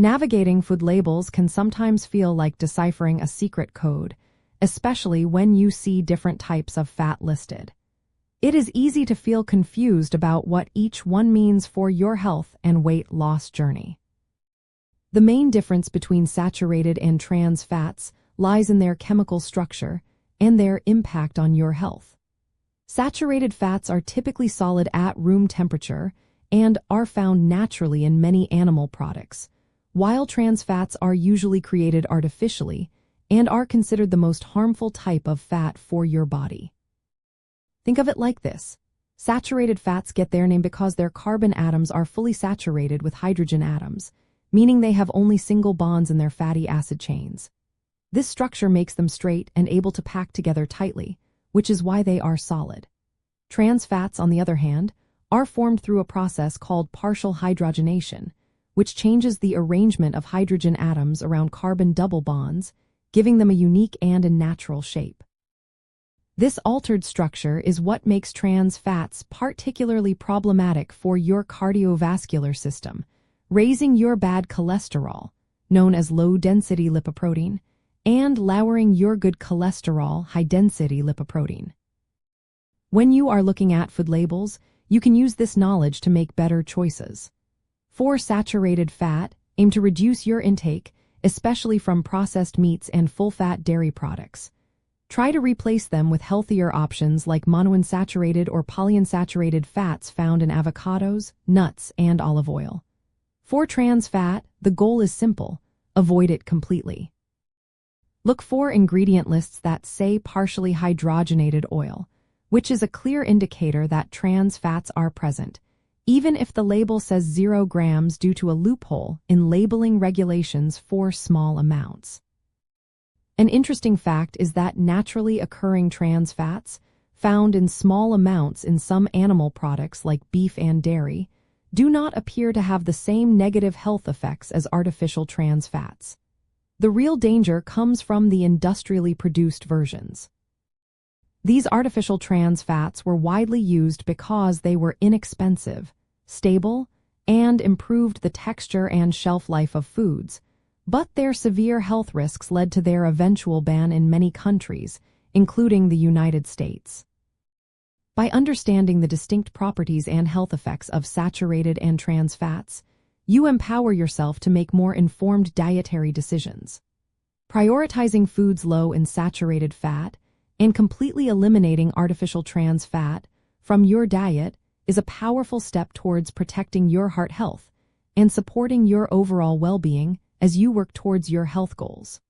Navigating food labels can sometimes feel like deciphering a secret code, especially when you see different types of fat listed. It is easy to feel confused about what each one means for your health and weight loss journey. The main difference between saturated and trans fats lies in their chemical structure and their impact on your health. Saturated fats are typically solid at room temperature and are found naturally in many animal products, while trans fats are usually created artificially and are considered the most harmful type of fat for your body. Think of it like this. Saturated fats get their name because their carbon atoms are fully saturated with hydrogen atoms, meaning they have only single bonds in their fatty acid chains. This structure makes them straight and able to pack together tightly, which is why they are solid. Trans fats, on the other hand, are formed through a process called partial hydrogenation, which changes the arrangement of hydrogen atoms around carbon double bonds, giving them a unique and unnatural shape. This altered structure is what makes trans fats particularly problematic for your cardiovascular system, raising your bad cholesterol, known as low-density lipoprotein, and lowering your good cholesterol, high-density lipoprotein. When you are looking at food labels, you can use this knowledge to make better choices. For saturated fat, aim to reduce your intake, especially from processed meats and full-fat dairy products. Try to replace them with healthier options like monounsaturated or polyunsaturated fats found in avocados, nuts, and olive oil. For trans fat, the goal is simple: avoid it completely. Look for ingredient lists that say partially hydrogenated oil, which is a clear indicator that trans fats are present, even if the label says 0 grams due to a loophole in labeling regulations for small amounts. An interesting fact is that naturally occurring trans fats, found in small amounts in some animal products like beef and dairy, do not appear to have the same negative health effects as artificial trans fats. The real danger comes from the industrially produced versions. These artificial trans fats were widely used because they were inexpensive, stable, and improved the texture and shelf life of foods, but their severe health risks led to their eventual ban in many countries, including the United States. By understanding the distinct properties and health effects of saturated and trans fats, you empower yourself to make more informed dietary decisions. Prioritizing foods low in saturated fat and completely eliminating artificial trans fat from your diet is a powerful step towards protecting your heart health and supporting your overall well-being as you work towards your health goals.